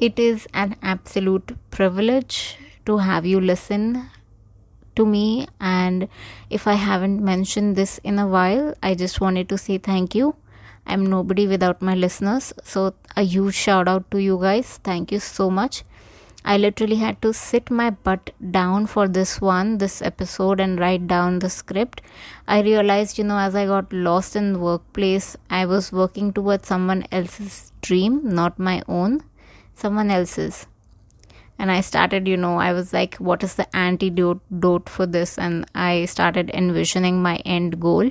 It is an absolute privilege to have you listen to me. And if I haven't mentioned this in a while, I just wanted to say thank you. I'm nobody without my listeners. So, a huge shout out to you guys. Thank you so much. I literally had to sit my butt down for this episode, and write down the script. I realized, as I got lost in the workplace, I was working towards someone else's dream, not my own, someone else's. And I started, I was like, what is the antidote for this? And I started envisioning my end goal.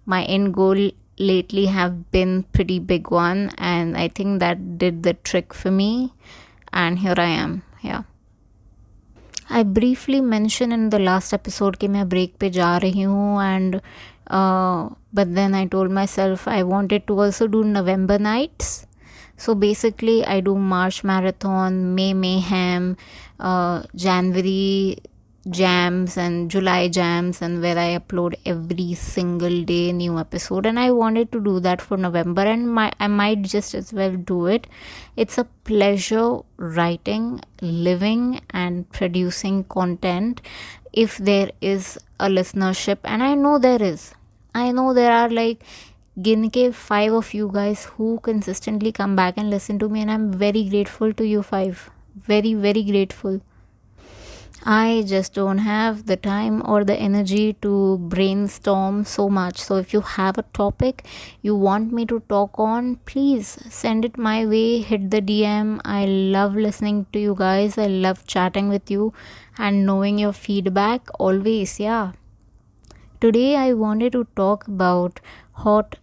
My end goal lately have been pretty big one, and I think that did the trick for me. And here I am. Yeah. I briefly mentioned in the last episode कि मैं break पे जा रही हूँ, and but then I told myself I wanted to also do November nights. So basically I do March Marathon, May Mayhem, January jams and July jams, and where I upload every single day new episode. And I wanted to do that for November, and I might just as well do it. It's a pleasure writing, living and producing content if there is a listenership, and I know there is. I know there are like ginke 5 of you guys who consistently come back and listen to me, and I'm very grateful to you 5. Very, very grateful. I just don't have the time or the energy to brainstorm so much. So if you have a topic you want me to talk on, please send it my way, hit the DM. I love listening to you guys. I love chatting with you and knowing your feedback always. Yeah. Today I wanted to talk about hot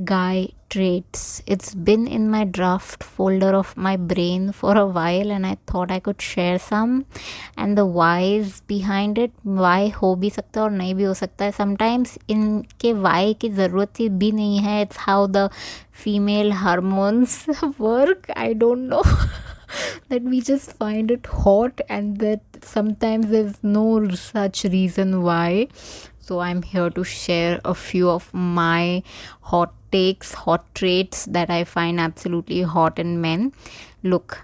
guy traits. It's been in my draft folder of my brain for a while, and I thought I could share some, and the whys behind it. Why हो भी सकता है और नहीं भी हो सकता है. Sometimes इनके why की ज़रूरत भी नहीं है. It's how the female hormones work. I don't know. That we just find it hot, and that sometimes there's no such reason why. So I'm here to share a few of my hot takes, hot traits that I find absolutely hot in men. Look,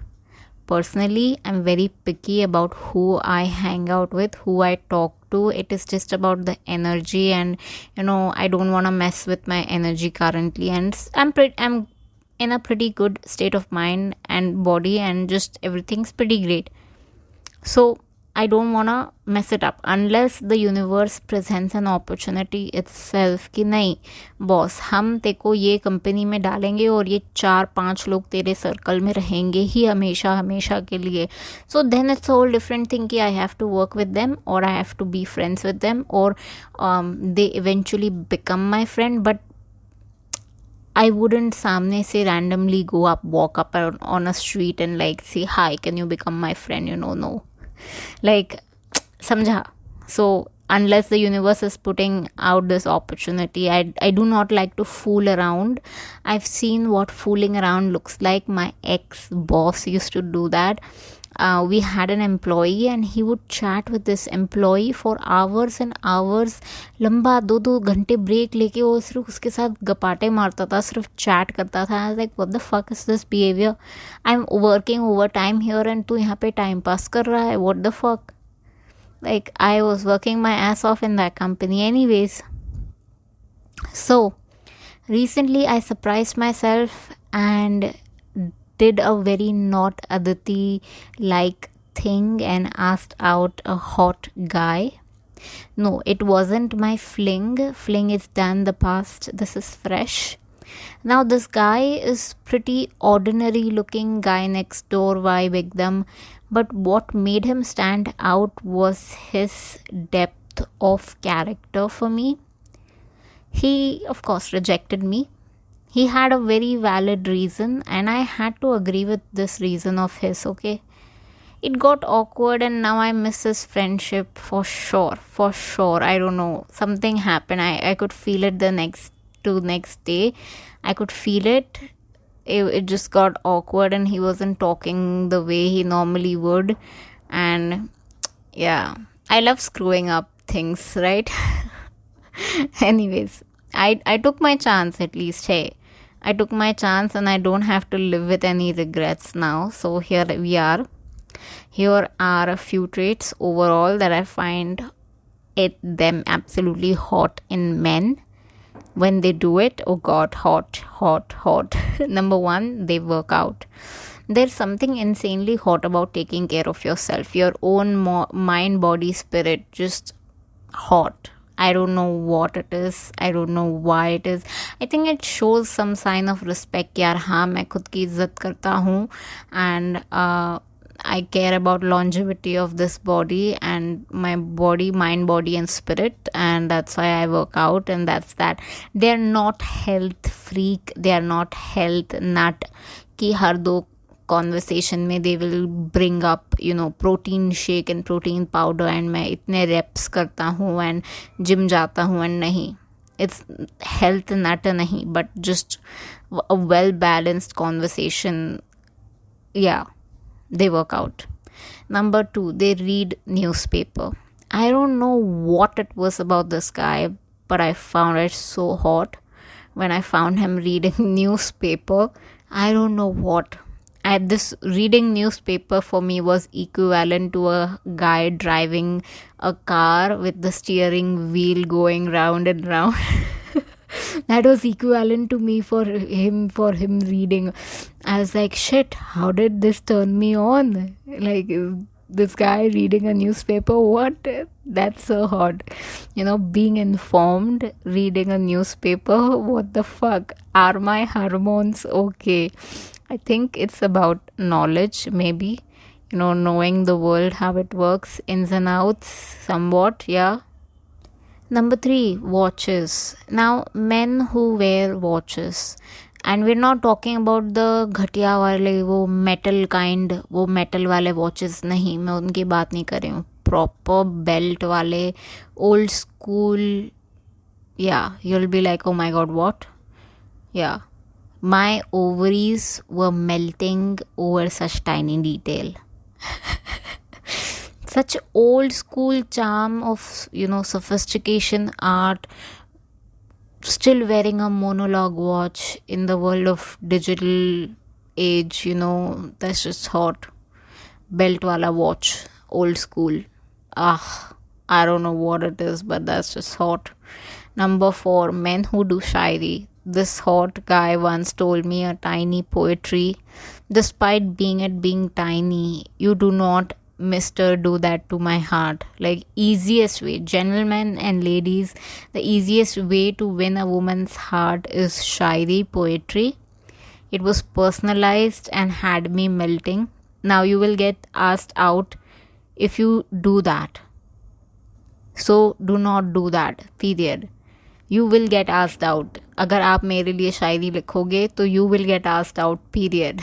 personally, I'm very picky about who I hang out with, who I talk to. It is just about the energy, and I don't want to mess with my energy currently. And I'm in a pretty good state of mind and body, and just everything's pretty great. So I don't want to mess it up unless the universe presents an opportunity itself कि नहीं boss, हम तेको ये company में डालेंगे और ये 4-5 लोग तेरे सर्कल में रहेंगे ही हमेशा हमेशा के लिए. So then it's a whole different thing कि I have to work with them, or I have to be friends with them, or they eventually become my friend. But I wouldn't सामने से randomly walk up on a street and like say, hi, can you become my friend? No. Like, samjha. So unless the universe is putting out this opportunity, I do not like to fool around. I've seen what fooling around looks like. My ex-boss used to do that. We had an employee, and he would chat with this employee for hours and hours. लंबा 2-2 घंटे break लेके वो सिर्फ उसके साथ गपाटे मारता था, सिर्फ चैट करता था. I was like, what the fuck is this behavior? I'm working overtime here and तू यहाँ पे टाइम पास कर रहा है. What the fuck? Like, I was working my ass off in that company anyways. So recently I surprised myself and did a very not Aditi like thing and asked out a hot guy. No, it wasn't my fling. Fling is done, the past. This is fresh. Now this guy is pretty ordinary looking guy next door vibe ekdam, but what made him stand out was his depth of character for me. He of course rejected me. He had a very valid reason, and I had to agree with this reason of his, okay? It got awkward, and now I miss his friendship for sure. For sure. I don't know. Something happened. I could feel it the next day. I could feel it. It just got awkward, and he wasn't talking the way he normally would. And yeah, I love screwing up things, right? Anyways, I took my chance at least. Hey, I took my chance and I don't have to live with any regrets now. So here we are. Here are a few traits overall that I find them absolutely hot in men when they do it. Oh god, hot, hot, hot. Number one, they work out. There's something insanely hot about taking care of yourself, your own mind, body, spirit. Just hot. I don't know what it is. I don't know why it is. I think it shows some sign of respect. यार हाँ मैं खुद की इज्जत करता हूँ and I care about longevity of this body and my body, mind, body, and spirit, and that's why I work out, and that's that. They're not health freak, they are not health nut कि हर दो conversation में they will bring up protein shake and protein powder and मैं इतने reps करता हूँ and gym जाता हूँ and नहीं. It's health nut नहीं, but just a well balanced conversation. Yeah, they work out. Number two, they read newspaper. I don't know what it was about this guy, but I found it so hot when I found him reading newspaper. I don't know what. This reading newspaper for me was equivalent to a guy driving a car with the steering wheel going round and round. That was equivalent to me for him reading. I was like, shit, how did this turn me on? Like, this guy reading a newspaper, what? That's so hot. Being informed, reading a newspaper, what the fuck? Are my hormones okay? I think it's about knowledge, maybe. Knowing the world, how it works, ins and outs, somewhat, yeah. Number three, watches. Now, men who wear watches, and we're not talking about the घटिया वाले वो metal kind, वो metal वाले watches नहीं, मैं उनकी बात नहीं कर रही हूँ. Proper belt वाले, old school. Yeah, you'll be like, oh my god, what? Yeah, my ovaries were melting over such tiny detail. Such old school charm of sophistication art, still wearing a monologue watch in the world of digital age. That's just hot. Belt wala watch, old school. I don't know what it is, but that's just hot. Number four, men who do shairi. This hot guy once told me a tiny poetry. Despite being tiny, you do not, Mister, do that to my heart. Like, easiest way, gentlemen and ladies, the easiest way to win a woman's heart is shairi, poetry. It was personalized and had me melting. Now you will get asked out if you do that. So do not do that, period. You will get asked out. अगर आप मेरे लिए शायरी लिखोगे तो you will get asked out, period.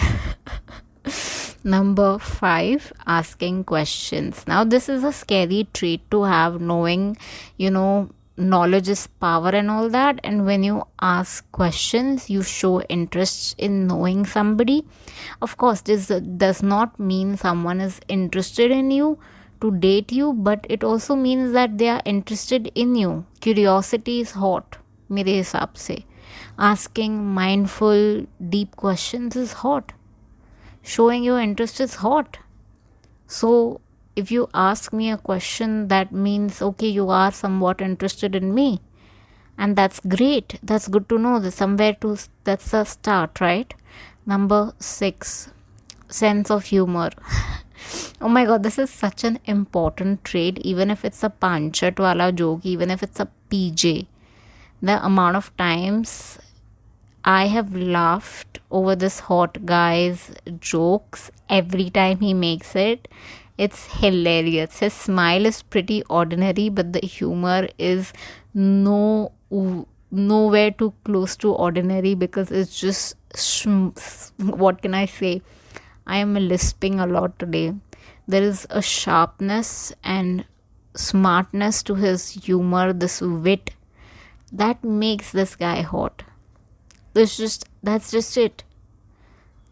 Number five, asking questions. Now, this is a scary trait to have, knowing, knowledge is power and all that. And when you ask questions, you show interest in knowing somebody. Of course, this does not mean someone is interested in you to date you, but it also means that they are interested in you. Curiosity is hot, मेरे हिसाब से. Asking mindful, deep questions is hot. Showing your interest is hot. So if you ask me a question, that means, okay, you are somewhat interested in me. And that's great. That's good to know. That's a start, right? Number six, sense of humor. Oh my god, this is such an important trait. Even if it's a panchat wala joke, even if it's a PJ, the amount of times I have laughed over this hot guy's jokes every time he makes it. It's hilarious. His smile is pretty ordinary, but the humor is nowhere too close to ordinary, because it's just what can I say? I am lisping a lot today. There is a sharpness and smartness to his humor, this wit, that makes this guy hot. That's just it.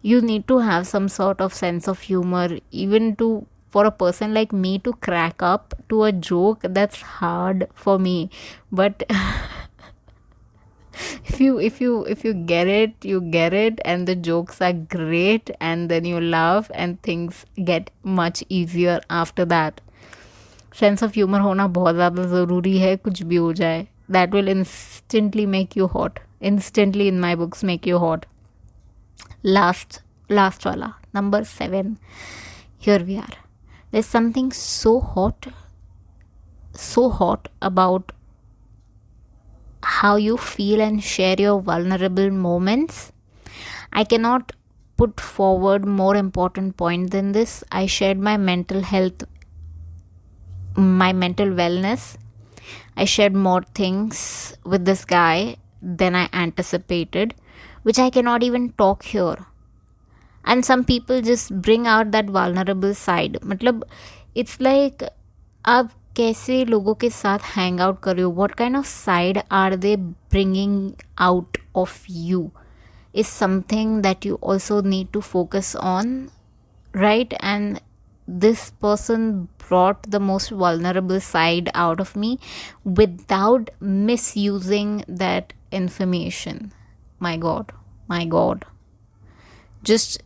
You need to have some sort of sense of humor, even for a person like me to crack up to a joke. That's hard for me, but If you get it, you get it, and the jokes are great, and then you laugh and things get much easier after that. Sense of humour होना बहुत ज़्यादा ज़रूरी है, कुछ भी हो जाए. That will instantly make you hot, instantly in my books make you hot. Last वाला, number 7. Here we are. There's something so hot about how you feel and share your vulnerable moments. I cannot put forward more important point than this. I shared my mental health, my mental wellness. I shared more things with this guy than I anticipated, which I cannot even talk here. And some people just bring out that vulnerable side. मतलब it's like आप कैसे लोगों के साथ hang out कर रहे हो, what kind of side are they bringing out of you is something that you also need to focus on, right? And this person brought the most vulnerable side out of me without misusing that information. My god, just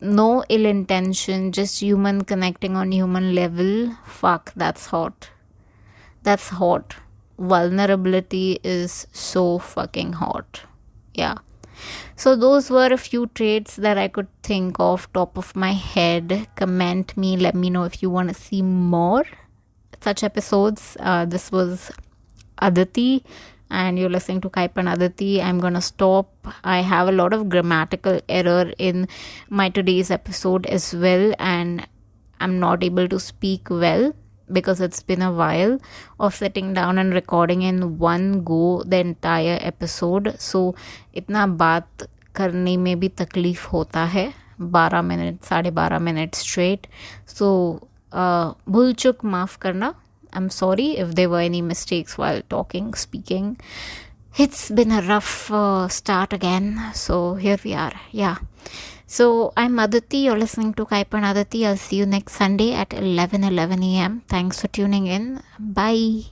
no ill intention, just human connecting on human level. Fuck, that's hot. Vulnerability is so fucking hot. Yeah. So those were a few traits that I could think of top of my head. Comment me, let me know if you want to see more such episodes. This was Aditi, and you're listening to Kai Pan Aditi. I'm gonna stop. I have a lot of grammatical error in my today's episode as well, and I'm not able to speak well because it's been a while of sitting down and recording in one go the entire episode. So इतना बात करने में भी तकलीफ होता है 12 minute 12.5 minute straight. So भूल चुक माफ़ करना. I'm sorry if there were any mistakes while speaking. It's been a rough start again. So here we are. Yeah. So I'm Aditi. You're listening to Kai Pan Aditi. I'll see you next Sunday at 11 a.m. Thanks for tuning in. Bye.